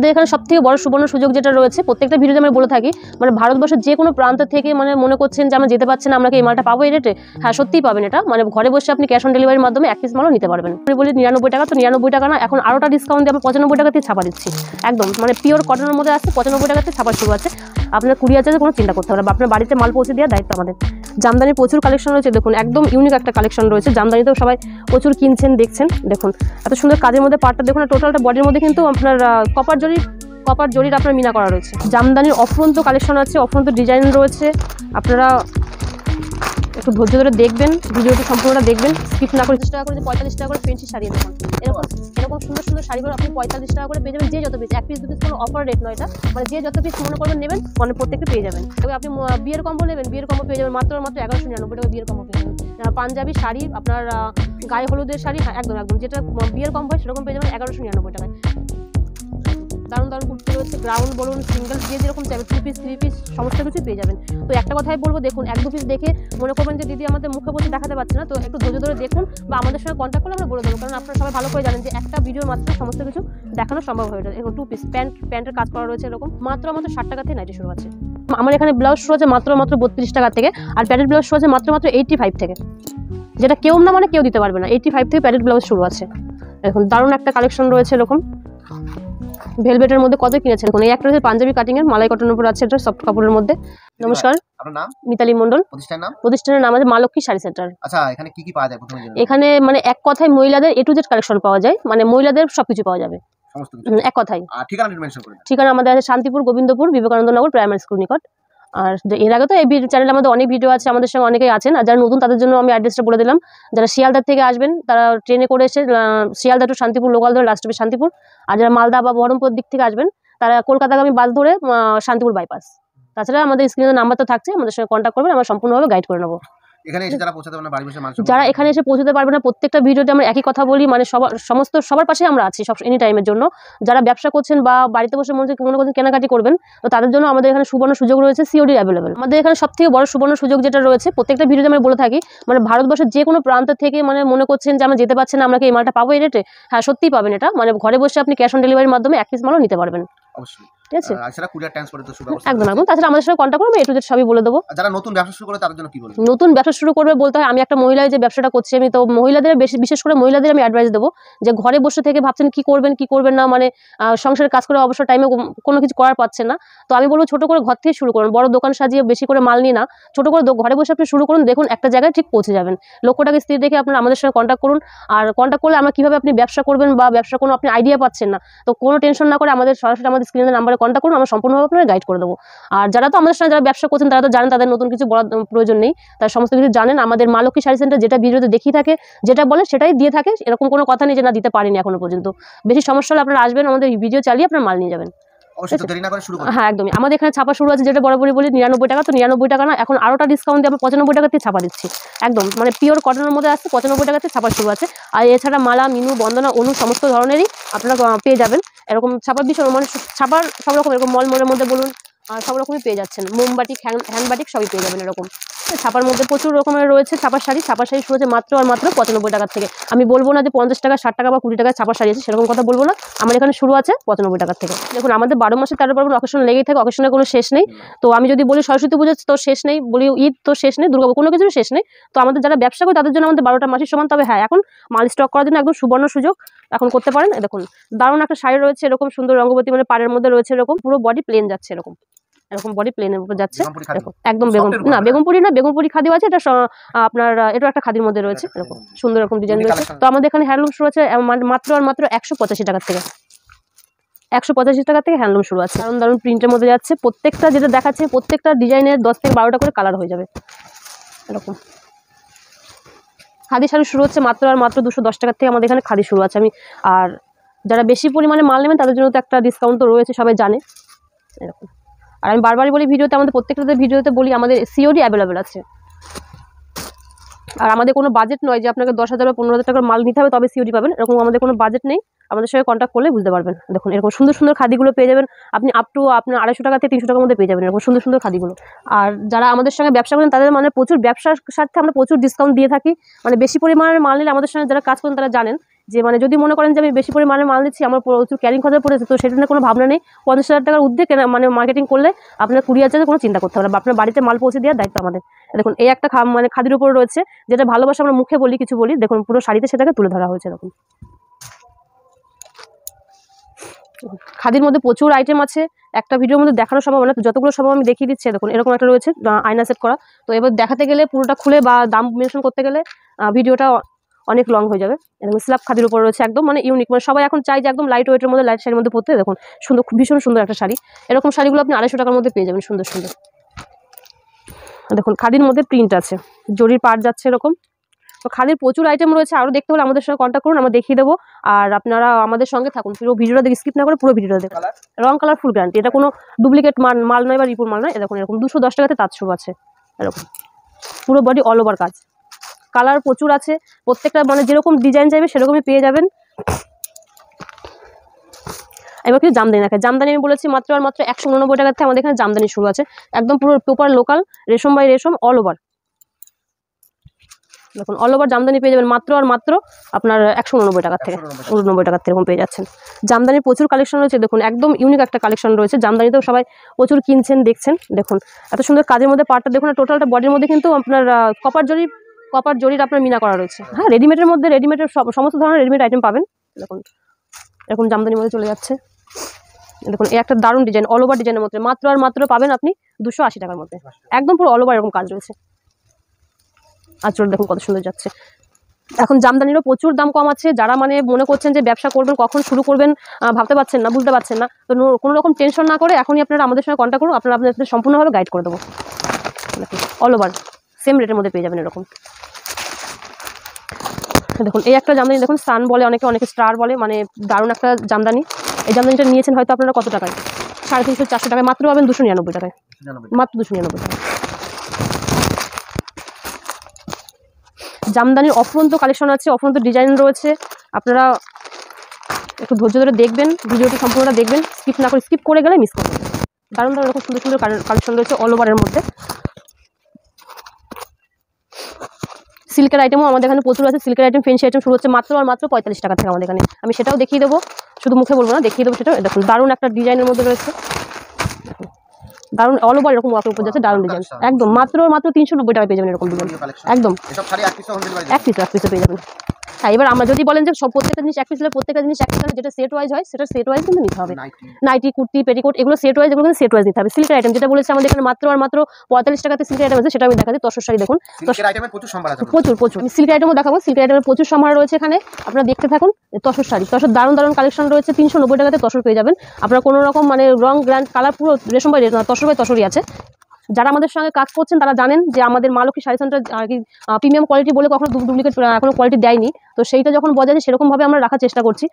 আমাদের এখানে সবথেকে বড় সুবর্ণ সুযোগ যেটা রয়েছে, প্রত্যেকটা ভিডিওতে আমরা বলে থাকি, মানে ভারতবর্ষের যে কোনো প্রান্ত থেকে মানে মনে করছেন যে আমরা যেতে পারছি না, আমরা কি এই মালটা পাবো এই রেটে? হ্যাঁ, সত্যিই পাবেন। এটা মানে ঘরে বসে আপনি ক্যাশ অন ডেলিভারির মাধ্যমে এক পিস মালও নিতে পারবেন। আমি বলি 99 টাকা, তো 99 টাকা না, এখন আরোটা ডিসকাউন্ট দিয়ে আমরা 95 টাকাতে ছাপা দিচ্ছি। একদম মানে পিওর কটনের মধ্যে আসছে, 95 টাকাতে ছাপা শুরু আছে। আপনার কুরিয়ার চার্জে কোনো চিন্তা করতে হবে না, আপনার বাড়িতে মাল পৌঁছে দেওয়ার দায়িত্ব আমাদের। জামদানির প্রচুর কালেকশন রয়েছে, দেখুন একদম ইউনিক একটা কালেকশন রয়েছে। জামদানিতেও সবাই প্রচুর কিনছেন, দেখছেন, দেখুন এত সুন্দর কাজের মধ্যে পাটটা দেখুন, টোটালটা বডির মধ্যে কিন্তু আপনার কপার জরির আপনার মিনা করা রয়েছে। জামদানির অফুরন্ত কালেকশন আছে, অফুরন্ত ডিজাইন রয়েছে। আপনারা একটু ধৈর্য ধরে দেখবেন, ভিডিওটি সম্পূর্ণটা দেখবেন, স্কিপ না করে। 30 টাকা করে 45 টাকা করে ফেন্সি শাড়ি দেখুন, এরকম সুন্দর সুন্দর শাড়িগুলো আপনি 45 টাকা করে পেয়ে যাবেন। যে যত পিস, এক পিস দু পিস কোনো অফার রেট নয় এটা, মানে যে যত পিস মনে করবেন নেবেন, মানে প্রত্যেকটা পেয়ে যাবেন। তবে আপনি বিয়ের কম্বো নেবেন, বিয়ের কম্বো পেয়ে যাবেন মাত্র 1199 টাকা বিয়ের কম্বো পেয়ে যাবেন। পাঞ্জাবি শাড়ি, আপনার গায়ে হলুদের শাড়ি, হ্যাঁ একদম যেটা বিয়ের কম্বো হয় সেরকম পেয়ে যাবেন 1199 টাকায়। দারুণ দারুণ কুর্তি রয়েছে, গ্রাউন্ড বলুন, সিঙ্গেল, যে যেরকম চাইবে, 2 পিস 3 পিস সমস্ত কিছু পেয়ে যাবেন। তো একটা কথাই বলবো, দেখুন 1-2 পিস দেখে মনে করবেন যে দিদি আমাদের মুখে বসে দেখাতে পারছে না, তো একটু ধৈর্য ধরে দেখুন, বা আমাদের সঙ্গে কন্ট্যাক্ট করলে আমরা বলে দেবো, কারণ আপনারা সবাই ভালো করে জানেন যে একটা ভিডিওর মাধ্যমে সমস্ত কিছু দেখানো সম্ভব হয়ে যায়। এবং 2 পিস প্যান্টের কাজ করা রয়েছে, এরকম মাত্র 60 টাকা থেকে নাইটি শুরু আছে। আমার এখানে ব্লাউজ শুরু আছে মাত্র 32 টাকা থেকে, আর প্যান্টের ব্লাউজ শুরু আছে মাত্র 85 থেকে, যেটা কেউ না মানে কেউ দিতে পারবে না। 85 থেকে প্যান্টের ব্লাউজ শুরু আছে। এখন দারুণ একটা কালেকশন রয়েছে, এরকম ভেলভেটের মধ্যে কত কিনেছেন দেখুন। এই একটা হচ্ছে পাঞ্জাবি কাটিং এর, মালাই কটনের উপর আছে, এটা সফট কাপড়ের মধ্যে। নমস্কার, আপনার নাম? মিতালি মণ্ডল। প্রতিষ্ঠানের নাম আছে মা লক্ষ্মী শাড়ি সেন্টার। আচ্ছা, এখানে কি কি পাওয়া যায় প্রথমে? এখানে মানে এক কথায় মহিলাদের A to Z কালেকশন পাওয়া যায়, মানে মহিলাদের সবকিছু পাওয়া যাবে এক কথায়। ঠিকানা আমাদের আছে শান্তিপুর, গোবিন্দপুর, বিবেকানন্দ নগর প্রাইমারি স্কুল নিকট। আর এর আগে তো এই চ্যানেলে আমাদের অনেক ভিডিও আছে, আমাদের সঙ্গে অনেকেই আছেন। আর যারা নতুন তাদের জন্য আমি অ্যাড্রেসটা বলে দিলাম। যারা শিয়ালদা থেকে আসবেন তারা ট্রেনে করে এসে শিয়ালদা টু শান্তিপুর লোকাল ধরে লাস্ট হবে শান্তিপুর। আর যারা মালদা বা বহরমপুর দিক থেকে আসবেন তারা কলকাতাগামী বাস ধরে শান্তিপুর বাইপাস। তাছাড়া আমাদের স্ক্রিনের নাম্বার তো থাকছে, আমাদের সঙ্গে কন্ট্যাক্ট করবেন, আমরা সম্পূর্ণভাবে গাইড করে নেবো। যারা এখানে এসে পৌঁছতে পারবে না, প্রত্যেকটা ভিডিওতে আমরা একই কথা বলি, মানে সবার পাশে আমরা আছি সব এনি টাইমের জন্য। যারা ব্যবসা করছেন বা বাড়িতে বসে মনে করছেন কেনাকাটি করবেন, তো তাদের জন্য আমাদের এখানে সুবর্ণ সুযোগ রয়েছে, COD অ্যাভেলেবেল। আমাদের এখানে সবথেকে বড় সুবর্ণ সুযোগ যেটা রয়েছে, প্রত্যেকটা ভিডিওতে আমরা বলে থাকি, মানে ভারতবর্ষের যে কোনো প্রান্ত থেকে মানে মনে করছেন যে আমরা যেতে পারছি না, আমরা কি এই মালটা পাবো এই রেটে? হ্যাঁ, সত্যিই পাবেন। এটা মানে ঘরে বসে আপনি ক্যাশ অন ডেলিভারির মাধ্যমে এক পিস মালও নিতে পারবেন। অবশ্যই, ঠিক আছে। একদম একদম। তাছাড়া আমাদের সাথে কন্ট্যাক্ট করবে, A to Z সবই বলে দেবো। যারা নতুন ব্যবসা শুরু করে তাদের জন্য কি বলবো? নতুন ব্যবসা শুরু করবে বলতে হয়, আমি একটা মহিলা যে ব্যবসাটা করছি, আমি তো মহিলাদের বিশেষ করে মহিলাদের আমি অ্যাডভাইস দেবো যে ঘরে বসে থেকে ভাবছেন কি করবেন না, মানে সংসারের কাজ করে অবসর টাইমে কোনো কিছু করার পাচ্ছেন না, তো আমি বলবো ছোট করে ঘর থেকে শুরু করুন। বড় দোকান সাজিয়ে বেশি করে মাল নিয়ে না, ছোট করে ঘরে বসে আপনি শুরু করুন, দেখুন একটা জায়গায় ঠিক পৌঁছে যাবেন। লক্ষ্যটাকে স্থির রেখে আপনারা আমাদের সঙ্গে কন্ট্যাক্ট করুন। আর কন্ট্যাক্ট করলে আমরা কিভাবে আপনি ব্যবসা করবেন বা ব্যবসা কোনো আপনি আইডিয়া পাচ্ছেন না, তো কোনো টেনশন না করে আমাদের সরাসরি আমাদের স্ক্রিনের নাম্বারে কন্ট্যাক্ট করুন, আমরা সম্পূর্ণভাবে আপনারা গাইড করে দেবো। আর যারা তো আমাদের সঙ্গে যারা ব্যবসা করছেন তারা তো জানেন, তাদের নতুন কিছু বলার প্রয়োজন নেই, তারা সমস্ত কিছু জানেন। আমাদের মা লক্ষ্মী শাড়ি সেন্টার যেটা ভিডিওতে দেখিয়ে থাকে, যেটা বলে সেটাই দিয়ে থাকে, এরকম কোনো কথা নেই যে না দিতে পারিনি এখনো পর্যন্ত। বেশি সমস্যা হলে আপনারা আসবেন, আমাদের ভিডিও চালিয়ে আপনার মাল নিয়ে যাবেন। হ্যাঁ একদমই। আমাদের এখানে ছাপা শুরু আছে, যেটা বরাবরই বলি 99 টাকা, তো 99 টাকা না, এখন আরোটা ডিসকাউন্ট দিয়ে আমরা 95 টাকাতে ছাপা দিচ্ছি। একদম মানে পিওর কটনের মধ্যে আসছে, 95 টাকাতে ছাপা শুরু আছে। আর এছাড়া মালা, মিনু, বন্দনা, অনু সমস্ত ধরনেরই আপনারা পেয়ে যাবেন। এরকম ছাপার বিষয় মানে ছাপার সব রকম, এরকম মলমলের মধ্যে বলুন সব রকমই পেয়ে যাচ্ছেন। মোমবাটিক, হ্যান্ড বাটিক সবই পেয়ে যাবেন। এরকম ছাপার মধ্যে প্রচুর রকমের রয়েছে। ছাপার শাড়ি শুরু হচ্ছে মাত্র 95 টাকা থেকে। আমি বলবো না যে 50 টাকা, 60 টাকা বা 20 টাকায় ছাপার শাড়ি আছে, সেরকম কথা বলবো না। আমার এখানে শুরু আছে 95 টাকা থেকে। দেখুন আমাদের 12 মাসে 13 পার্বণ অকেশন লেগেই থাকে, অকেশনের কোনো শেষ নেই। তো আমি যদি বলি সরস্বতী পুজো তো শেষ নেই, বলি ঈদ তো শেষ নেই, দুর্গাপুজো কোনো কিছুর শেষ নেই। তো আমাদের যারা ব্যবসা করে তাদের জন্য আমাদের 12টা মাসের সমান। তবে হ্যাঁ, এখন মাল স্টক করার জন্য একদম সুবর্ণ সুযোগ, এখন করতে পারেন। দেখুন দারুণ একটা শাড়ি রয়েছে, এরকম সুন্দর রঙ্গবতী, মানে পাড়ের মধ্যে রয়েছে, এরকম পুরো বডি প্লেন যাচ্ছে, এরকম বডি প্লেনের উপর যাচ্ছে। একদম বেগমপুরি না, বেগমপুরি খাদি আছে, এটা আপনার এটা একটা খাদির মধ্যে রয়েছে, এরকম সুন্দর এরকম ডিজাইন রয়েছে। তো আমাদের এখানে হ্যান্ডলুম শুরু আছে মাত্র 185 টাকা থেকে। 185 টাকা থেকে হ্যান্ডলুম শুরু আছে। দারুণ দারুণ প্রিন্টের মধ্যে যাচ্ছে, প্রত্যেকটা যেটা দেখাচ্ছে প্রত্যেকটা ডিজাইনের 10 থেকে 12টা করে কালার হয়ে যাবে। এরকম খাদি শাড়ি শুরু হচ্ছে মাত্র 210 টাকা থেকে আমাদের এখানে খাদি শুরু আছে। আর যারা বেশি পরিমাণে মাল নেবেন তাদের জন্য তো একটা ডিসকাউন্ট তো রয়েছে, সবাই জানে। এরকম আর আমি বারবারই বলি ভিডিওতে, আমাদের প্রত্যেকটা ভিডিওতে বলি আমাদের COD অ্যাভেলেবেল আছে। আর আমাদের কোনো বাজেট নয় যে আপনাকে 10,000 বা 15,000 টাকার মাল নিতে হবে তবে COD পাবেন, এরকম আমাদের কোনো বাজেট নেই। আমাদের সঙ্গে কন্ট্যাক্ট করলে বুঝতে পারবেন। দেখুন এরকম সুন্দর সুন্দর খাদিগুলো পেয়ে যাবেন আপনি, আপ টু আপনার 250 টাকা থেকে 300 টাকার মধ্যে পেয়ে যাবেন এরকম সুন্দর সুন্দর খাদিগুলো। আর যারা আমাদের সঙ্গে ব্যবসা করেন তাদের মানে প্রচুর ব্যবসার সাথে আমরা প্রচুর ডিসকাউন্ট দিয়ে থাকি, মানে বেশি পরিমাণের মাল নিলে আমাদের সঙ্গে যারা কাজ করেন তারা জানেন যে মানে যদি মনে করেন যে আমি বেশি পরিমাণে মাল দিচ্ছি, আমার প্রচুর ক্যারিং খরচা পড়েছে, তো সেটা নিয়ে কোনো ভাবনা নেই। 50,000 টাকার ঊর্ধ্বে কেনা মানে মার্কেটিং করলে আপনার কুরিয়ার চার্জে কোনো চিন্তা করতে হবে না, বা আপনার বাড়িতে মাল পৌঁছে দেওয়ার দায়িত্ব আমাদের। দেখুন এই একটা মানে খাদির উপর রয়েছে, যেটা ভালোবাসা আমরা মুখে বলি কিছু বলি, দেখুন পুরো শাড়িতে সেটাকে তুলে ধরা হয়েছে। দেখুন খাদির মধ্যে প্রচুর আইটেম আছে, একটা ভিডিওর মধ্যে দেখানো সম্ভব না, যতগুলো সম্ভব আমি দেখিয়ে দিচ্ছি। দেখুন এরকম একটা রয়েছে আয়না সেট করা, তো এবার দেখাতে গেলে পুরোটা খুলে বা দাম মেনশন করতে গেলে ভিডিওটা অনেক লং হয়ে যাবে। এরকম স্ল্যাব খাদির উপর রয়েছে, একদম মানে ইউনিক, মানে সবাই এখন চাই যে একদম লাইট ওয়েটের মধ্যে, লাইট শাড়ির মধ্যে পরতে। দেখুন সুন্দর, ভীষণ সুন্দর একটা শাড়ি। এরকম শাড়িগুলো আপনি 250 টাকার মধ্যে পেয়ে যাবেন, সুন্দর সুন্দর। দেখুন খাদির মধ্যে প্রিন্ট আছে, জরির পাড় যাচ্ছে এরকম। তো খাদির প্রচুর আইটেম রয়েছে, আরও দেখতে হলে আমাদের সঙ্গে কন্ট্যাক্ট করুন, আমরা দেখিয়ে দেবো। আর আপনারা আমাদের সঙ্গে থাকুন, পুরো ভিডিওটা দেখে স্কিপ না করে পুরো ভিডিওটা দেখুন। রং কালার ফুল গ্যারান্টি, এটা কোনো ডুপ্লিকেট মাল নয় বা রিপুর মাল নয়। দেখুন এরকম 210 টাকাতে তাঁত শুরু আছে, এরকম পুরো বডি অল ওভার কাজ। কালার প্রচুর আছে, প্রত্যেকটা মানে যেরকম ডিজাইন চাইবে সেরকমই পেয়ে যাবেন। এবার কিন্তু জামদানি দেখা, জামদানি আমি বলেছি মাত্র আর মাত্র 189 টাকা থেকে আমাদের এখানে জামদানি শুরু আছে, একদম পুরো প্রপার লোকাল রেশম বাই রেশম অল ওভার। দেখুন অল ওভার জামদানি পেয়ে যাবেন মাত্র আর মাত্র আপনার 189 টাকা থেকে, 89 টাকার থেকে এরকম পেয়ে যাচ্ছেন। জামদানির প্রচুর কালেকশন রয়েছে, দেখুন একদম ইউনিক একটা কালেকশন রয়েছে। জামদানিতেও সবাই প্রচুর কিনছেন, দেখছেন। দেখুন এত সুন্দর কাজের মধ্যে পার্টটা দেখুন, টোটালটা বডির মধ্যে কিন্তু আপনার কপার জরির আপনার মিনা করা রয়েছে। হ্যাঁ, রেডিমেডের মধ্যে রেডিমেডের সমস্ত ধরনের রেডিমেড আইটেম পাবেন। দেখুন এরকম জামদানির মধ্যে চলে যাচ্ছে। দেখুন এই একটা দারুণ ডিজাইন, অল ওভার ডিজাইনের মধ্যে মাত্র আর মাত্র পাবেন আপনি 280 টাকার মধ্যে, একদম পুরো অল ওভার এরকম কাজ রয়েছে। আঁচল দেখুন কত সুন্দর যাচ্ছে। এখন জামদানিরও প্রচুর দাম কম আছে, যারা মানে মনে করছেন যে ব্যবসা করবেন, কখন শুরু করবেন ভাবতে পারছেন না, বুঝতে পারছেন না, তো কোনো রকম টেনশন না করে এখনই আপনারা আমাদের সঙ্গে কন্ট্যাক্ট করুন, আপনাদের সম্পূর্ণভাবে গাইড করে দেবো। অল ওভার সেম রেটের মধ্যে পেয়ে যাবেন এরকম। দেখুন এই একটা জামদানি, দেখুন সান বলে অনেকে স্টার বলে, মানে দারুণ একটা জামদানি। এই জামদানিটা নিয়েছেন হয়তো আপনারা কত টাকায়, 350-400 টাকায় মাত্র পাবেন 299 টাকায়, মাত্র 299 টাকা। জামদানির অফুরন্ত কালেকশন আছে, অফুরন্ত ডিজাইন রয়েছে, আপনারা একটু ধৈর্য ধরে দেখবেন, ভিডিওটি সম্পূর্ণটা দেখবেন, স্কিপ না করে, স্কিপ করে গেলে মিস করবেন। দারুণ দারুণ এরকম সুন্দর সুন্দর কালেকশন রয়েছে অল ওভারের মধ্যে। সিল্কের আইটেমও আমাদের এখানে প্রচুর আছে, সিল্কের আইটেম, ফেন্সি আইটেম শুরু হচ্ছে মাত্র আর মাত্র 45 টাকা থেকে আমাদের এখানে। আমি সেটাও দেখিয়ে দেবো, শুধু মুখে বলবো না, দেখিয়ে দেবো সেটাও। দেখুন দারুণ একটা ডিজাইনের মধ্যে রয়েছে, দারুণ অল ওভার এরকম ওয়ার্কের উপর যাচ্ছে, দারুণ ডিজাইন, একদম মাত্র 390 টাকা পেয়ে যাবেন এরকম ডিজাইন, একদম এক পিসে পেয়ে যাবেন। হ্যাঁ, এবার আমরা যদি বলেন যে সব প্রত্যেকটা জিনিস এক পিস হলে প্রত্যেকটা জিনিস এক পিস, যেটা সেট ওয়াইজ হয় সেটা সেট ওয়াইজ কিন্তু নিতে হবে। নাইটি, কুর্তি, পেটিকোট এগুলো সেট ওয়াইজ, এগুলো কিন্তু সেট ওয়াইজ নিতে হবে। সিল্কের আইটেম যেটা বলেছে আমাদের এখানে মাত্র আর মাত্র 45 টাকাতে সিল্কের আইটেম আছে, সেটা আমি দেখাচ্ছি। তসর শাড়ি দেখুন, প্রচুর আমি সিল্কের আইটেমও দেখাবো। সিল্কের আইটেমের প্রচুর সম্ভার রয়েছে এখানে, আপনারা দেখতে থাকুন। তসর শাড়ি, তসর দারুণ দারুণ কালেকশন রয়েছে, 390 টাকাতে তসর পেয়ে যাবেন। আপনারা কোনো রকম মানে রং গ্র্যান্ড কালার পুরো রেশম বাই তসর বাই তসরই আছে। যারা আমাদের সঙ্গে কাজ করছেন তারা জানেন যে আমাদের মা লক্ষ্মী শাড়ি সেন্টার আর কি প্রিমিয়াম কোয়ালিটি বলে কখনো ডুপ্লিকেট কোনো কোয়ালিটি দেয়নি, তো সেইটা যখন বজায় সেরকম ভাবে আমরা রাখার চেষ্টা করছি।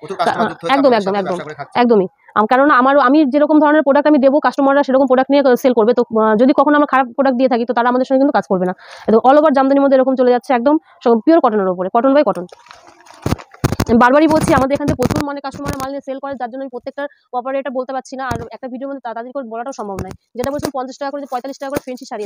একদমই, কারণ আমি যেরকম ধরনের প্রোডাক্ট আমি দেবো, কাস্টমাররা সেরকম প্রোডাক্ট নিয়ে সেল করবে। তো যদি কখনো আমরা খারাপ প্রোডাক্ট দিয়ে থাকি তো তারা আমাদের সঙ্গে কিন্তু কাজ করবে না। একদম অল ওভার জামদানির মধ্যে এরকম চলে যাচ্ছে, একদম পিওর কটনের উপরে, কটন বাই কটন। আমি বারবারই বলছি আমাদের এখান থেকে প্রচুর মানে কাস্টমার মাল নিয়ে সেল করে, যার জন্য আমি প্রত্যেকটা অপারেটর বলতে পারছি না, আর একটা ভিডিওর মধ্যে তাড়াতাড়ি করে বলাটাও সম্ভব নয়। যেটা বলছেন 50 টাকা করে, 45 টাকা করে ফেন্সি শাড়ি,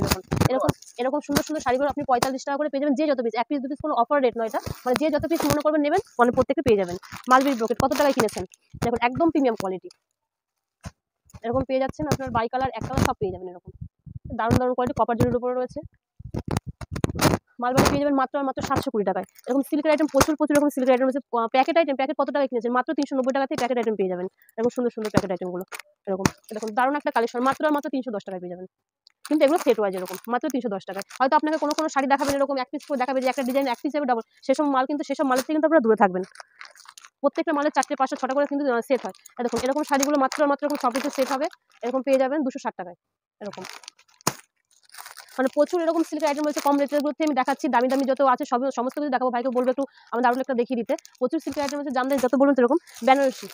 এরকম সুন্দর সুন্দর শাড়িগুলো আপনি 45 টাকা করে পেয়ে যাবেন, যে যত পিস, এক পিস দু পিস কোনো অফার রেট নয় এটা, মানে যে যত পিস মনে করবেন নেবেন, মানে প্রত্যেকটা পেয়ে যাবেন। মালবির ব্রোকেট কত টাকায় কিনেছেন, দেখুন একদম প্রিমিয়াম কোয়ালিটি, এরকম পেয়ে যাচ্ছেন। আপনার বাই কালার এক কালার সব পেয়ে যাবেন এরকম দারুণ দারুণ কোয়ালিটি, কপার জরির উপরে রয়েছে। মালবাড়ি পেয়ে যাবেন মাত্র আর মাত্র 720 টাকায়। এরকম সিল্কের আইটেম প্রচুর এরকম সিল্কের আইটেম রয়েছে। প্যাকেট কত টাকায় কিনেছেন, মাত্র 390 টাকা থেকে প্যাকেট আইটেম পেয়ে যাবেন। এরকম সুন্দর সুন্দর প্যাকেট আইটেমগুলো এরকম দারুণ একটা কালেকশন, মাত্র আর মাত্র 310 টাকায় পেয়ে যাবেন। কিন্তু এগুলো সেট ওয়াইজ এরকম মাত্র 310 টাকায়। হয়তো আপনাকে কোনো শাড়ি দেখাবেন এরকম এক পিস করে দেখাবে, যে একটা ডিজাইন এক পিস যাবে ডাবল, সেসব মাল কিন্তু সেসব মালের থেকে কিন্তু আপনারা দূরে থাকবেন। প্রত্যেকটা মালের 4টে 5টা 6টা করে কিন্তু সেট হয়। দেখুন এরকম শাড়িগুলো মাত্র আর মাত্র এরকম 6 পিসের সেট হবে, এরকম পেয়ে যাবেন 260 টাকায়। এরকম মানে প্রচুর এরকম সিল্কের আইটেম রয়েছে, কম রেটের গুলোতে আমি দেখাচ্ছি, দামি দামি যত আছে সমস্ত কিছু দেখাবো। ভাইকে বলবো একটু আমার দারুণ একটা দেখিয়ে দিতে। প্রচুর সিল্কের আইটেম আছে, জামদানি যত বলুন এরকম। বেনারসি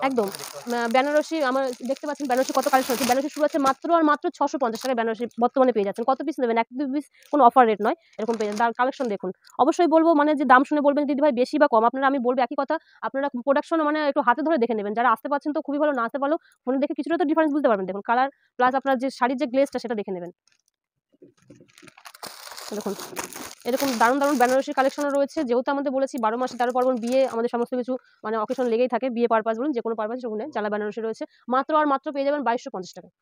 একদম বেনারসি আমার দেখতে পাচ্ছেন, বেনারসি কত কালেকশন আছে। বেনারসি শুরু আছে মাত্র আর মাত্র 650 টাকায় বেনারসি বর্তমানে পেয়ে যাচ্ছেন। কত পিস নেবেন, এক দু পিস কোনো অফার রেট নয়, এরকম পেয়ে যাচ্ছেন। কালেকশন দেখুন, অবশ্যই বলবো মানে যে দাম শুনে বলবেন দিদি ভাই বেশি বা কম, আপনারা আমি বলবো একই কথা, আপনারা প্রোডাকশন মানে একটু হাতে ধরে দেখে নেবেন। যারা আসতে পারছেন তো খুবই ভালো, না আসতে পারলেও ফোনে দেখে কিছুটা তো ডিফারেন্স বুঝতে পারবেন। দেখুন কালার প্লাস আপনার যে শাড়ির যে গ্লেজটা সেটা দেখে নেবেন। দেখুন এরকম দারুণ দারুণ বেনারসির কালেকশনও রয়েছে। যেহেতু আমাদের বলেছি 12 মাসে 13 পার্বণ বিয়ে, আমাদের সমস্ত কিছু মানে অকেশন লেগেই থাকে, বিয়ে পারপাস বলুন যে কোনো পারপাস ওখানে জালা বেনারসি রয়েছে। মাত্র আর মাত্র পেয়ে যাবেন 2250 টাকায়।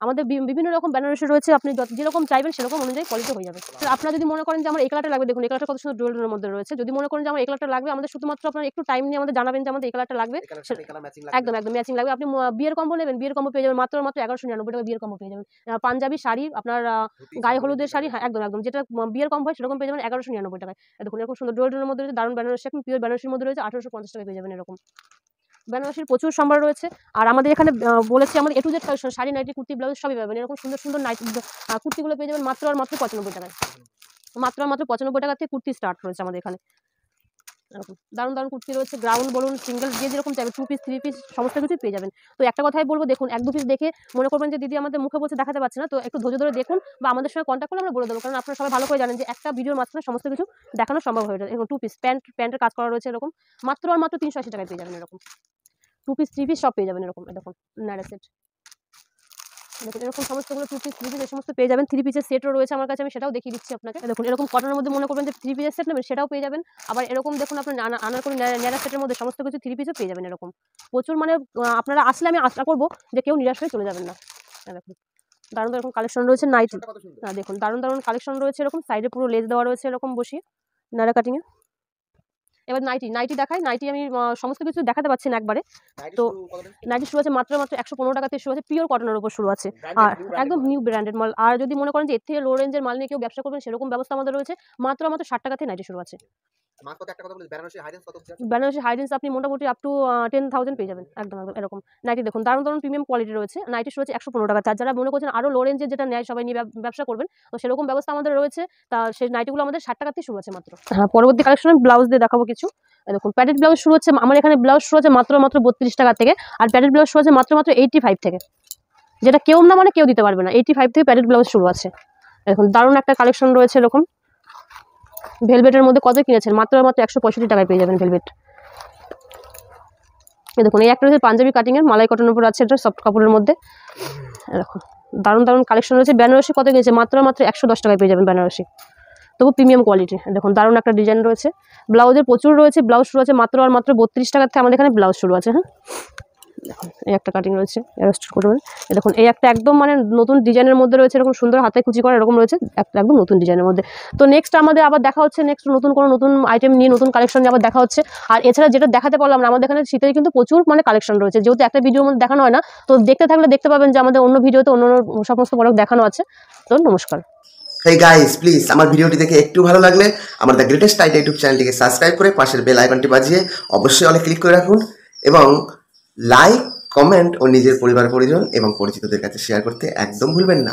আমাদের বিভিন্ন রকম বেনারসি রয়েছে, আপনি যেরকম চাইবেন সেরকম অনুযায়ী কোয়ালিটি হয়ে যাবে। আপনারা যদি মনে করেন যে আমার এই কালারটা লাগবে, দেখুন এই কালারটা কত সুন্দর ডুয়েলের মধ্যে রয়েছে। যদি মনে করেন যে আমার এই কালারটা লাগবে, আমাদের শুধুমাত্র আপনারা একটু টাইম নিয়ে আমাদের জানাবেন যে আমাদের এই কালারটা লাগবে, একদম একদম ম্যাচিং লাগবে। আপনি বিয়ের কম্বো নেবেন, বিয়ের কম্বো পেয়ে যাবেন মাত্র 1199 টাকা বিয়ের কম্বো পেয়ে যাবেন। পাঞ্জাবি শাড়ি, আপনার গায়ে হলুদের শাড়ি, হ্যাঁ একদম একদম যেটা বিয়ের কম্বো হয় সেরকম পেয়ে যাবেন 1199 টাকায়। দেখুন এরকম সুন্দর ডুয়েলের মধ্যে রয়েছে, দারুণ বেনারসি, এখন পিওর বেনারসির মধ্যে রয়েছে 1850 টাকায় পেয়ে যাবেন। এরকম বেনারসির প্রচুর সম্ভার রয়েছে। আর আমাদের এখানে বলেছি আমাদের A to Z collection, sari, nightie, kurti, blouse সবই পাবেন। এরকম সুন্দর সুন্দর নাইটি কুর্তিগুলো পেয়ে যাবেন মাত্র আর মাত্র 95 টাকায়। মাত্র আর মাত্র 95 টাকা থেকে কুর্তি স্টার্ট রয়েছে আমাদের এখানে। এরকম দারুণ দারুণ কুর্তি রয়েছে, গ্রাউন্ড বলুন, সিঙ্গেল, যে যেরকম চাইবে, 2 পিস 3 পিস সমস্ত কিছুই পেয়ে যাবেন। তো একটা কথাই বলবো, দেখুন 1-2 পিস দেখে মনে করবেন যে দিদি আমাদের মুখে বলছে দেখাতে পারছে না, তো একটু ধৈর্য ধরে দেখুন বা আমাদের সঙ্গে কন্ট্যাক্ট করলে আমরা বলে দেবো, কারণ আপনারা সবাই ভালো করে জানেন যে একটা ভিডিওর মাঝখানে সমস্ত কিছু দেখানো সম্ভব হয়ে যায়। এরকম 2 পিস প্যান্টের কাজ করা রয়েছে, এরকম মাত্র আর মাত্র 380 টাকায় পেয়ে যাবেন। এরকম 2 পিস 3 পিস সব পেয়ে যাবেন। এরকম দেখুন নাইরা সেট, দেখুন এরকম সমস্তগুলো 2 পিস 3 পিস এই সমস্ত পেয়ে যাবেন। 3 পিসের সেটও রয়েছে আমার কাছে, আমি সেটাও দেখিয়ে দিচ্ছি আপনাকে। দেখুন এরকম কটনের মধ্যে মনে করবেন যে 3 পিসের সেট নেবেন, সেটাও পেয়ে যাবেন। আবার এরকম দেখুন আপনার আনারকলি ন্যাড়া সেটের মধ্যে সমস্ত কিছু 3 পিসও পেয়ে যাবেন। এরকম প্রচুর মানে আপনারা আসলে আমি আশা করবো যে কেউ নিরাশ হয়ে চলে যাবেন না। দেখুন দারুণ এরকম কালেকশন রয়েছে নাইটি, দেখুন দারুণ দারুণ কালেকশন রয়েছে। এরকম সাইডে পুরো লেজ দেওয়া রয়েছে এরকম বসিয়ে ন্যাড়া কাটিংয়ে। এবার নাইটি দেখাই। নাইটি আমি সমস্ত কিছু দেখাতে পারছি না একবারে। তো নাইটি শুরু আছে মাত্র 115 টাকা থেকে শুরু আছে, পিওর কটনের উপর শুরু আছে, আর একদম নিউ ব্র্যান্ডেড মাল। আর যদি মনে করেন যে এর থেকে লো রেঞ্জের মাল নিয়ে কেউ ব্যবসা করবেন, সেরকম ব্যবস্থা আমাদের রয়েছে। মাত্র 60 টাকা থেকে নাইটি শুরু আছে। বেনারসি হাই রেঞ্জ আপনি মোটামুটি আপ টু 10,000 পেয়ে যাবেন। একদম একদম এরকম নাইটি দেখুন দারুণ দারুণ প্রিমিয়াম কোয়ালিটি রয়েছে। নাইটি শুরু হচ্ছে 115 টাকা। তার যারা মনে করছেন আরো লো রেঞ্জের যেটা নেয় সবাই নিয়ে ব্যবসা করবেন, তো সেরকম ব্যবস্থা আমাদের রয়েছে। তা সেই নাইটিগুলো আমাদের 60 টাকা থেকে শুরু আছে মাত্র। হ্যাঁ, পরবর্তী কালেকশনে ব্লাউজ দিয়ে দেখাবো কিছু। দেখুন প্যাডেড ব্লাউজ শুরু হচ্ছে আমার এখানে, ব্লাউজ শুরু হচ্ছে মাত্র 32 টাকা থেকে, আর প্যাডেড ব্লাউজ শুরু হচ্ছে মাত্র 85 থেকে, যেটা কেউ না মানে কেউ দিতে পারবে না। 85 থেকে প্যাডেড ব্লাউজ শুরু আছে। দেখুন দারুণ একটা কালেকশন রয়েছে। এরকম ভেলভেটের মধ্যে কত কিনেছেন, মাত্র 165 টাকায় পেয়ে যাবেন ভেলভেট। দেখুন এই একটা রয়েছে পাঞ্জাবি কাটিং এর, মালাই কটনের উপর আছে, এটা সফট কাপড়ের মধ্যে। দেখুন দারুণ দারুণ কালেকশন রয়েছে। বেনারসি কত কিনেছে, মাত্র 110 টাকায় পেয়ে যাবেন বেনারসি, তবু প্রিমিয়াম কোয়ালিটি। দেখুন দারুণ একটা ডিজাইন রয়েছে। ব্লাউজের প্রচুর রয়েছে, ব্লাউজ শুরু আছে মাত্র আর মাত্র 32 টাকা থেকে আমাদের এখানে ব্লাউজ শুরু আছে। হ্যাঁ, দেখুন এই একটা কাটিং রয়েছে, দেখুন এই একটা একদম মানে নতুন ডিজাইনের মধ্যে রয়েছে, এরকম সুন্দর হাতে কুচি করা এরকম রয়েছে, একটা একদম নতুন ডিজাইনের মধ্যে। তো নেক্সট আমাদের আবার দেখা হচ্ছে, নেক্সট নতুন কোনো নতুন আইটেম নিয়ে নতুন কালেকশন নিয়ে আবার দেখা হচ্ছে। আর এছাড়া যেটা দেখাতে পারলাম না, আমাদের এখানে শীতের কিন্তু প্রচুর মানে কালেকশন রয়েছে, যেহেতু একটা ভিডিওর মধ্যে দেখানো হয় না, তো দেখতে থাকলে দেখতে পাবেন যে আমাদের অন্য ভিডিওতে অন্য সমস্ত প্রোডাক্ট দেখানো আছে। তো নমস্কার। হেই গাইস, প্লিজ আমার ভিডিওটি দেখে একটু ভালো লাগলে আমার দ্য গ্রেটেস্ট আইডিয়া ইউটিউব চ্যানেলটিকে সাবস্ক্রাইব করে পাশের বেল আইকনটি বাজিয়ে অবশ্যই অলে ক্লিক করে রাখুন, এবং লাইক, কমেন্ট ও নিজের পরিবার পরিজন এবং পরিচিতদের কাছে শেয়ার করতে একদম ভুলবেন না।